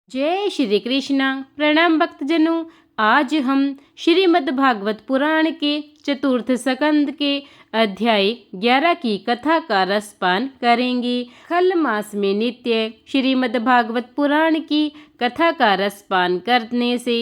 जय श्री कृष्णा। प्रणाम भक्तजनों। आज हम श्रीमद् भागवत पुराण के चतुर्थ स्कंद के अध्याय 11 की कथा का रसपान करेंगे। खल मास में नित्य श्रीमद् भागवत पुराण की कथा का रसपान करने से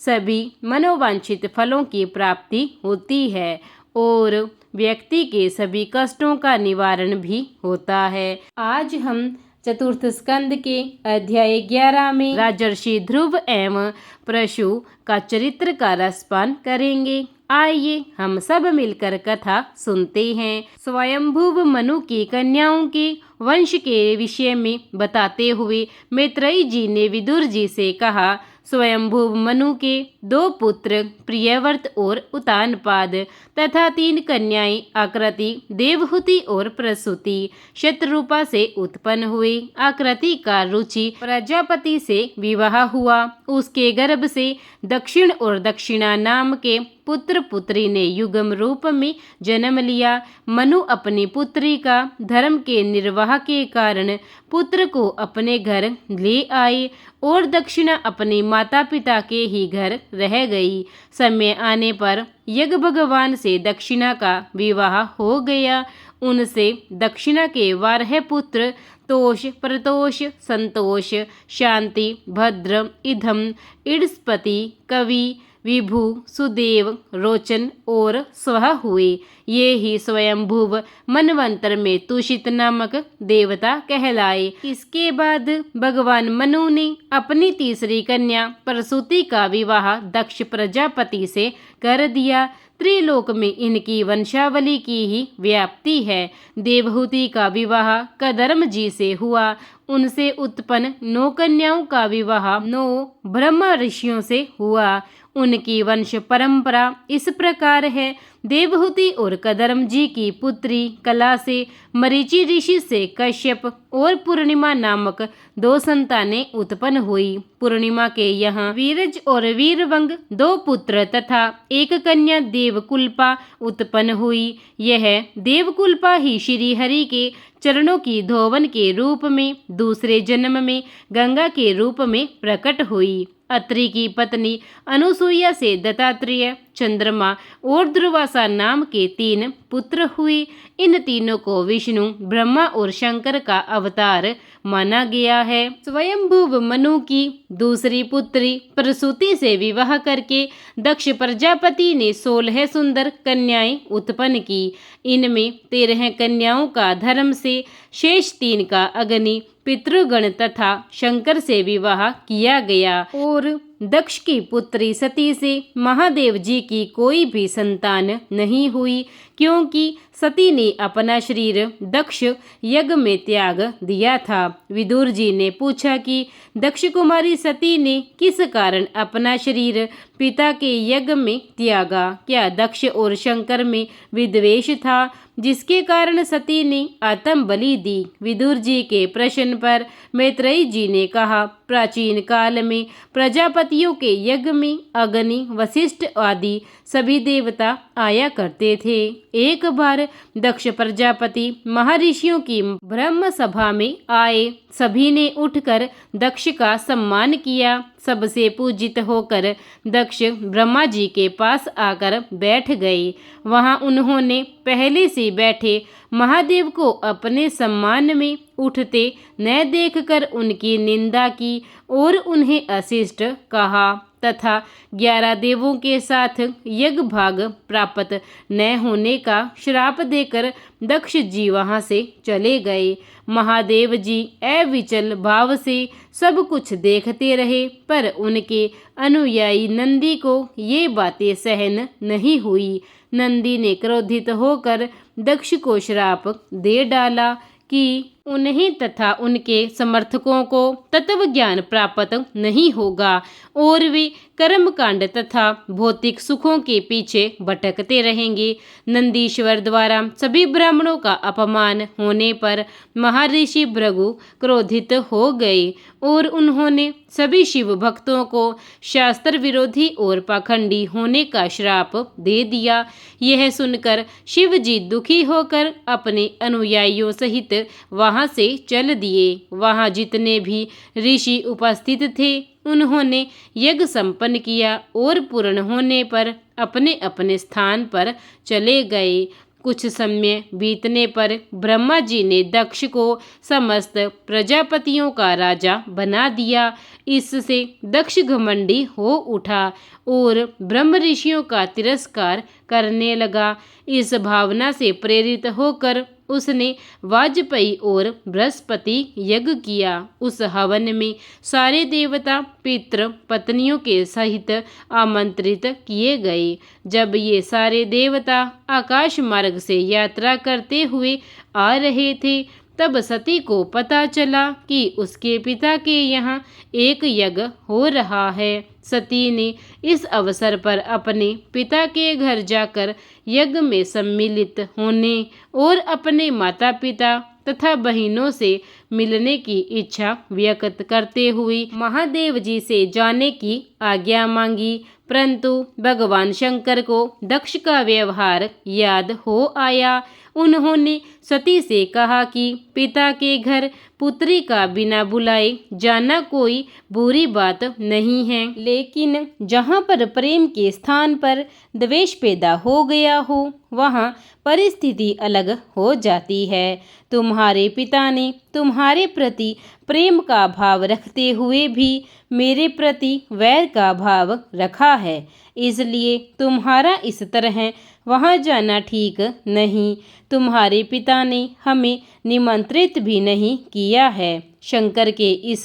सभी मनोवांछित फलों की प्राप्ति होती है और व्यक्ति के सभी कष्टों का निवारण भी होता है। आज हम चतुर्थ स्कंद के अध्याय 11 में राजर्षि ध्रुव एवं प्रशु का चरित्र का रसपान करेंगे। आइए हम सब मिलकर कथा सुनते हैं। स्वयंभुव मनु की कन्याओं के वंश के विषय में बताते हुए मैत्रेयी जी ने विदुर जी से कहा, स्वयंभुव मनु के 2 पुत्र प्रियव्रत और उतानपाद तथा 3 कन्याएं आकृति, देवहूति और प्रसूति शतरूपा से उत्पन्न हुए। आकृति का रुचि प्रजापति से विवाह हुआ। उसके गर्भ से दक्षिण और दक्षिणा नाम के पुत्र पुत्री ने युगम रूप में जन्म लिया। मनु अपनी पुत्री का धर्म के निर्वाह के कारण पुत्र को अपने घर ले आए और दक्षिणा अपने माता पिता के ही घर रह गई। समय आने पर यज्ञ भगवान से दक्षिणा का विवाह हो गया। उनसे दक्षिणा के 12 पुत्र तोष, प्रतोष, संतोष, शांति, भद्र, इधम, इडस्पति, कवि, विभु, सुदेव, रोचन और स्वह हुए। ये ही स्वयंभुव मनवंतर में तुषित नामक देवता कहलाए। इसके बाद भगवान मनु ने अपनी तीसरी कन्या प्रसूति का विवाह दक्ष प्रजापति से कर दिया। त्रिलोक में इनकी वंशावली की ही व्याप्ति है। देवहूति का विवाह कदर्म जी से हुआ। उनसे उत्पन्न 9 कन्याओं का विवाह 9 ब्रह्म ऋषियों से हुआ। उनकी वंश परंपरा इस प्रकार है। देवहूति और कदर्म जी की पुत्री कला से मरीचि ऋषि से कश्यप और पूर्णिमा नामक 2 संतानें उत्पन्न हुई। पूर्णिमा के यहाँ वीरज और वीरवंग 2 पुत्र तथा 1 कन्या देवकुल्पा उत्पन्न हुई। यह देवकुल्पा ही श्री हरि के चरणों की धोवन के रूप में दूसरे जन्म में गंगा के रूप में प्रकट हुई। अत्रि की पत्नी अनुसुईया से दत्तात्रेय, चंद्रमा और दुर्वासा नाम के 3 पुत्र हुए। इन तीनों को विष्णु, ब्रह्मा और शंकर का अवतार माना गया है। स्वयंभुव मनु की दूसरी पुत्री प्रसूति से विवाह करके दक्ष प्रजापति ने 16 सुंदर कन्याएं उत्पन्न की। इनमें 13 कन्याओं का धर्म से, शेष 3 का अग्नि, पितृगण तथा शंकर से विवाह किया गया और दक्ष की पुत्री सती से महादेव जी की कोई भी संतान नहीं हुई, क्योंकि सती ने अपना शरीर दक्ष यज्ञ में त्याग दिया था। विदुर जी ने पूछा कि दक्ष कुमारी सती ने किस कारण अपना शरीर पिता के यज्ञ में त्यागा? क्या दक्ष और शंकर में विद्वेष था जिसके कारण सती ने आत्म बलि दी? विदुर जी के प्रश्न पर मैत्रेयी जी ने कहा, प्राचीन काल में प्रजापतियों के यज्ञ में अग्नि, वशिष्ठ आदि सभी देवता आया करते थे। एक बार दक्ष प्रजापति महर्षियों की ब्रह्म सभा में आए। सभी ने उठकर दक्ष का सम्मान किया। सबसे पूजित होकर दक्ष ब्रह्मा जी के पास आकर बैठ गए। वहां उन्होंने पहले से बैठे महादेव को अपने सम्मान में उठते न देखकर उनकी निंदा की और उन्हें अशिष्ट कहा तथा 11 देवों के साथ यज्ञ भाग प्राप्त न होने का श्राप देकर दक्ष जी वहां से चले गए। महादेव जी अविचल भाव से सब कुछ देखते रहे, पर उनके अनुयायी नंदी को ये बातें सहन नहीं हुई। नंदी ने क्रोधित होकर दक्ष को श्राप दे डाला कि उन्हें तथा उनके समर्थकों को तत्व ज्ञान प्राप्त नहीं होगा और वे कर्मकांड तथा भौतिक सुखों के पीछे भटकते रहेंगे। नंदीश्वर द्वारा सभी ब्राह्मणों का अपमान होने पर महर्षि भृगु क्रोधित हो गए और उन्होंने सभी शिव भक्तों को शास्त्र विरोधी और पाखंडी होने का श्राप दे दिया। यह सुनकर शिव जी दुखी होकर अपने अनुयायियों सहित वहां वहाँ से चल दिए। वहाँ जितने भी ऋषि उपस्थित थे उन्होंने यज्ञ संपन्न किया और पूर्ण होने पर अपने अपने स्थान पर चले गए। कुछ समय बीतने पर ब्रह्मा जी ने दक्ष को समस्त प्रजापतियों का राजा बना दिया। इससे दक्ष घमंडी हो उठा और ब्रह्म ऋषियों का तिरस्कार करने लगा। इस भावना से प्रेरित होकर उसने वाजपेयी और बृहस्पति यज्ञ किया। उस हवन में सारे देवता पितृ पत्नियों के सहित आमंत्रित किए गए। जब ये सारे देवता आकाश मार्ग से यात्रा करते हुए आ रहे थे तब सती को पता चला कि उसके पिता के यहाँ एक यज्ञ हो रहा है। सती ने इस अवसर पर अपने पिता के घर जाकर यज्ञ में सम्मिलित होने और अपने माता पिता तथा बहनों से मिलने की इच्छा व्यक्त करते हुए महादेव जी से जाने की आज्ञा मांगी। परंतु भगवान शंकर को दक्ष का व्यवहार याद हो आया। उन्होंने सती से कहा कि पिता के घर पुत्री का बिना बुलाए जाना कोई बुरी बात नहीं है, लेकिन जहाँ पर प्रेम के स्थान पर द्वेष पैदा हो गया हो वहाँ परिस्थिति अलग हो जाती है। तुम्हारे पिता ने तुम्हारे प्रति प्रेम का भाव रखते हुए भी मेरे प्रति वैर का भाव रखा है, इसलिए तुम्हारा इस तरह वहाँ जाना ठीक नहीं। तुम्हारे पिता ने हमें निमंत्रित भी नहीं किया है। शंकर के इस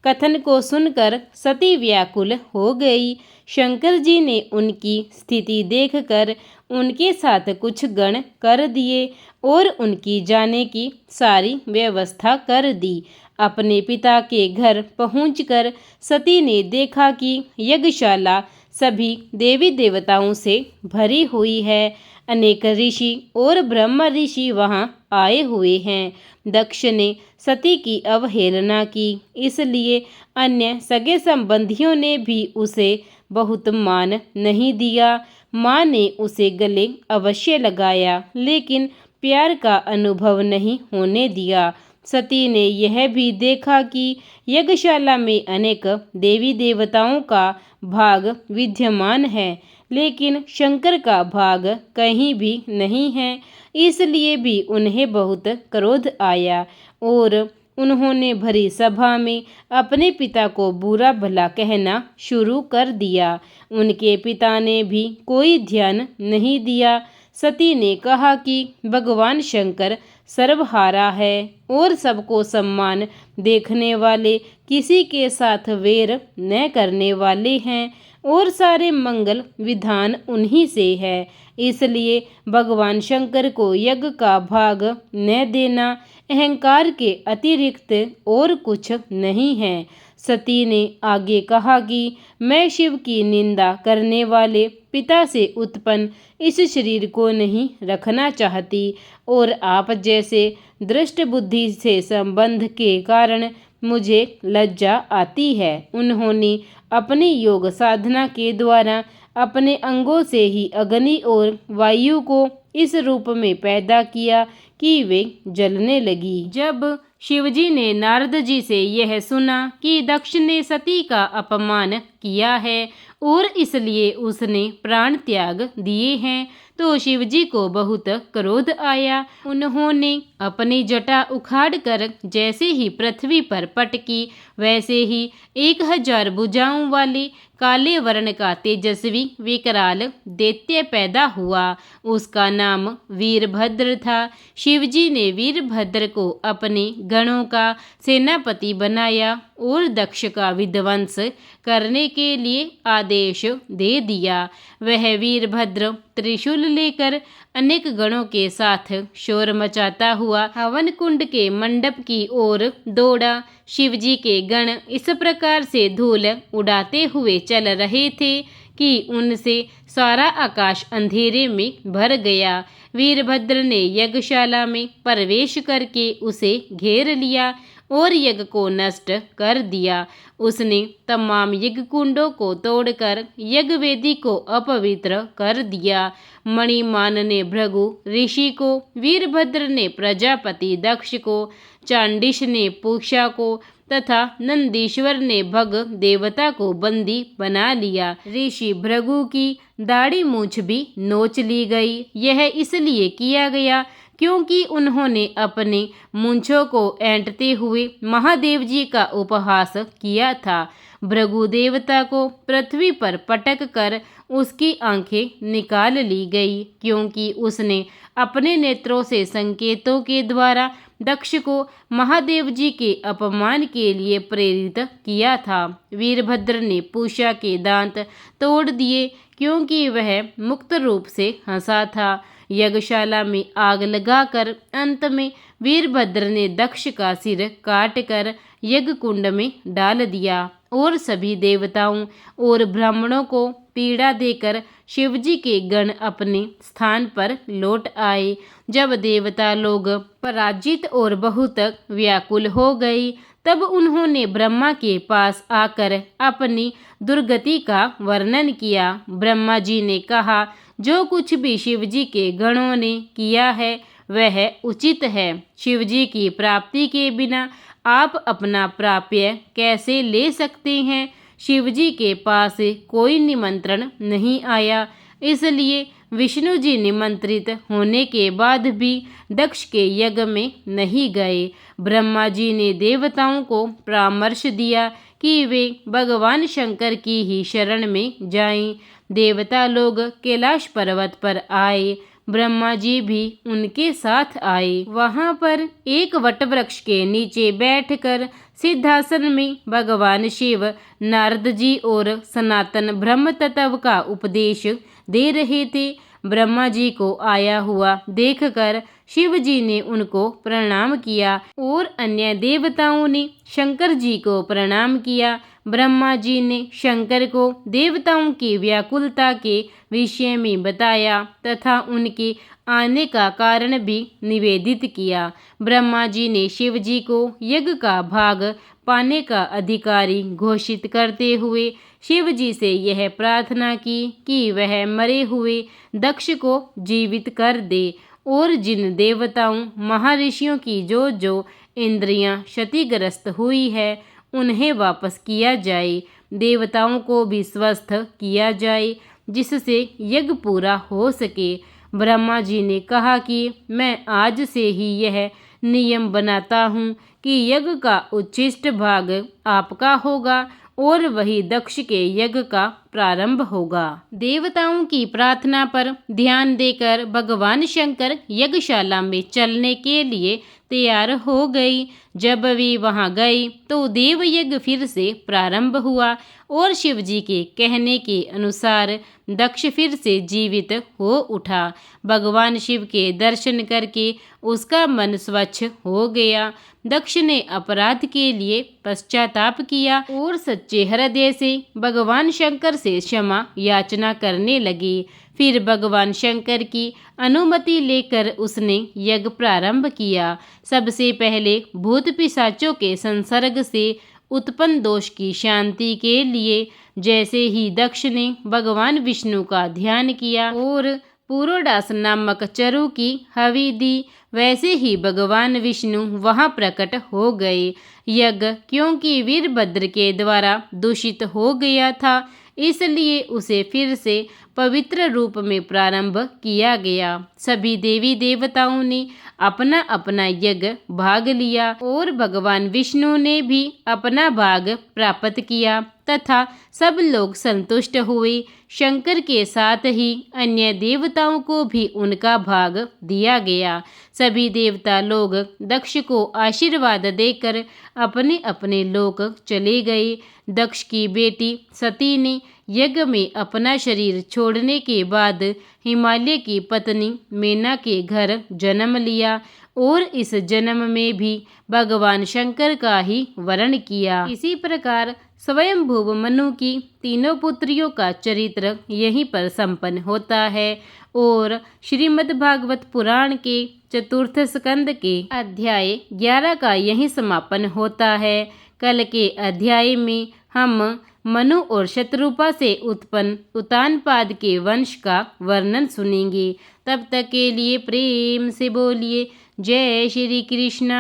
कथन को सुनकर सती व्याकुल हो गई। शंकर जी ने उनकी स्थिति देखकर उनके साथ कुछ गण कर दिए और उनकी जाने की सारी व्यवस्था कर दी। अपने पिता के घर पहुंचकर सती ने देखा कि यज्ञशाला सभी देवी देवताओं से भरी हुई है। अनेक ऋषि और ब्रह्म ऋषि वहां आए हुए हैं। दक्ष ने सती की अवहेलना की, इसलिए अन्य सगे संबंधियों ने भी उसे बहुत मान नहीं दिया। माँ ने उसे गले अवश्य लगाया, लेकिन प्यार का अनुभव नहीं होने दिया। सती ने यह भी देखा कि यज्ञशाला में अनेक देवी देवताओं का भाग विद्यमान है, लेकिन शंकर का भाग कहीं भी नहीं है। इसलिए भी उन्हें बहुत क्रोध आया और उन्होंने भरी सभा में अपने पिता को बुरा भला कहना शुरू कर दिया। उनके पिता ने भी कोई ध्यान नहीं दिया। सती ने कहा कि भगवान शंकर सर्वहारा है और सबको सम्मान देखने वाले, किसी के साथ वेर न करने वाले हैं और सारे मंगल विधान उन्हीं से है। इसलिए भगवान शंकर को यज्ञ का भाग न देना अहंकार के अतिरिक्त और कुछ नहीं है। सती ने आगे कहा कि मैं शिव की निंदा करने वाले पिता से उत्पन्न इस शरीर को नहीं रखना चाहती और आप जैसे दृष्ट बुद्धि से संबंध के कारण मुझे लज्जा आती है। उन्होंने अपनी योग साधना के द्वारा अपने अंगों से ही अग्नि और वायु को इस रूप में पैदा किया कि वे जलने लगी। जब शिवजी ने नारद जी से यह सुना कि दक्ष ने सती का अपमान किया है और इसलिए उसने प्राण त्याग दिए हैं, तो शिवजी को बहुत क्रोध आया। उन्होंने अपनी जटा उखाड़कर जैसे ही पृथ्वी पर पटकी, वैसे ही 1000 भुजाओं वाले काले वर्ण का तेजस्वी विकराल दैत्य पैदा हुआ। उसका नाम वीरभद्र था। शिवजी ने वीरभद्र को अपने गणों का सेनापति बनाया और दक्ष का विध्वंस करने के लिए आदेश दे दिया। वह वीरभद्र त्रिशूल लेकर अनेक गणों के साथ शोर मचाता हुआ हवन कुंड के मंडप की ओर दौड़ा। शिवजी के गण इस प्रकार से धूल उड़ाते हुए चल रहे थे कि उनसे सारा आकाश अंधेरे में भर गया। वीरभद्र ने यज्ञशाला में प्रवेश करके उसे घेर लिया और यज्ञ को नष्ट कर दिया। उसने तमाम यज्ञ कुंडों को तोड़कर यज्ञ वेदी को अपवित्र कर दिया। मणिमान ने भृगु ऋषि को, वीरभद्र ने प्रजापति दक्ष को, चांडिश ने पूषा को तथा नंदीश्वर ने भग देवता को बंदी बना लिया। ऋषि भृगु की दाढ़ी मूछ भी नोच ली गई। यह इसलिए किया गया क्योंकि उन्होंने अपने मूंछों को ऐंठते हुए महादेव जी का उपहास किया था। भृगु देवता को पृथ्वी पर पटक कर उसकी आंखें निकाल ली गई क्योंकि उसने अपने नेत्रों से संकेतों के द्वारा दक्ष को महादेव जी के अपमान के लिए प्रेरित किया था। वीरभद्र ने पूषा के दांत तोड़ दिए क्योंकि वह मुक्त रूप से हंसा था। यज्ञशाला में आग लगाकर अंत में वीरभद्र ने दक्ष का सिर काटकर यज्ञ कुंड में डाल दिया और सभी देवताओं और ब्राह्मणों को पीड़ा देकर शिवजी के गण अपने स्थान पर लौट आए। जब देवता लोग पराजित और बहुत व्याकुल हो गए तब उन्होंने ब्रह्मा के पास आकर अपनी दुर्गति का वर्णन किया। ब्रह्मा जी ने कहा, जो कुछ भी शिवजी के गणों ने किया है वह उचित है। शिवजी की प्राप्ति के बिना आप अपना प्राप्य कैसे ले सकते हैं? शिवजी के पास कोई निमंत्रण नहीं आया, इसलिए विष्णु जी निमंत्रित होने के बाद भी दक्ष के यज्ञ में नहीं गए। ब्रह्मा जी ने देवताओं को परामर्श दिया कि वे भगवान शंकर की ही शरण में जाएं। देवता लोग कैलाश पर्वत पर आए। ब्रह्मा जी भी उनके साथ आए। वहां पर एक वटवृक्ष के नीचे बैठकर सिद्धासन में भगवान शिव नारद जी और सनातन ब्रह्म तत्व का उपदेश दे रहे थे। ब्रह्मा जी को आया हुआ देखकर शिव जी ने उनको प्रणाम किया और अन्य देवताओं ने शंकर जी को प्रणाम किया। ब्रह्मा जी ने शंकर को देवताओं की व्याकुलता के विषय में बताया तथा उनके आने का कारण भी निवेदित किया। ब्रह्मा जी ने शिव जी को यज्ञ का भाग पाने का अधिकारी घोषित करते हुए शिव जी से यह प्रार्थना की कि वह मरे हुए दक्ष को जीवित कर दे और जिन देवताओं महर्षियों की जो इंद्रियां क्षतिग्रस्त हुई है उन्हें वापस किया जाए। देवताओं को भी स्वस्थ किया जाए जिससे यज्ञ पूरा हो सके। ब्रह्मा जी ने कहा कि मैं आज से ही यह नियम बनाता हूँ कि यज्ञ का उच्छिष्ट भाग आपका होगा और वही दक्ष के यज्ञ का प्रारंभ होगा। देवताओं की प्रार्थना पर ध्यान देकर भगवान शंकर यज्ञशाला में चलने के लिए तैयार हो गई। जब वे वहां गए तो देव यज्ञ फिर से प्रारंभ हुआ और शिवजी के कहने के अनुसार दक्ष फिर से जीवित हो उठा। भगवान शिव के दर्शन करके उसका मन स्वच्छ हो गया। दक्ष ने अपराध के लिए पश्चाताप किया और सच्चे हृदय से भगवान शंकर से क्षमा याचना करने लगे। फिर भगवान शंकर की अनुमति लेकर उसने यज्ञ प्रारंभ किया। सबसे पहले भूत पिशाचों के संसर्ग से उत्पन्न दोष की शांति के लिए जैसे ही दक्ष ने भगवान विष्णु का ध्यान किया और पुरोडास नामक चरु की हवि दी, वैसे ही भगवान विष्णु वहां प्रकट हो गए। यज्ञ क्योंकि वीरभद्र के द्वारा दूषित हो गया था इसलिए उसे फिर से पवित्र रूप में प्रारंभ किया गया। सभी देवी देवताओं ने अपना अपना यज्ञ भाग लिया और भगवान विष्णु ने भी अपना भाग प्राप्त किया तथा सब लोग संतुष्ट हुए। शंकर के साथ ही अन्य देवताओं को भी उनका भाग दिया गया। सभी देवता लोग दक्ष को आशीर्वाद देकर अपने अपने लोक चले गए। दक्ष की बेटी सती ने यज्ञ में अपना शरीर छोड़ने के बाद हिमालय की पत्नी मेना के घर जन्म लिया और इस जन्म में भी भगवान शंकर का ही वर्ण किया। इसी प्रकार स्वयंभुव मनु की तीनों पुत्रियों का चरित्र यहीं पर संपन्न होता है और श्रीमद्भागवत पुराण के चतुर्थ स्कंद के अध्याय 11 का यहीं समापन होता है। कल के अध्याय में हम मनु और शत्रुपा से उत्पन्न उतानपाद के वंश का वर्णन सुनेंगे। तब तक के लिए प्रेम से बोलिए जय श्री कृष्ण।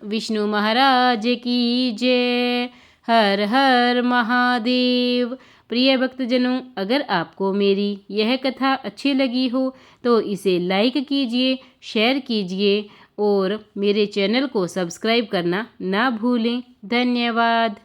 विष्णु महाराज की जय। हर हर महादेव। प्रिय भक्तजनों, अगर आपको मेरी यह कथा अच्छी लगी हो तो इसे लाइक कीजिए, शेयर कीजिए और मेरे चैनल को सब्सक्राइब करना ना भूलें। धन्यवाद।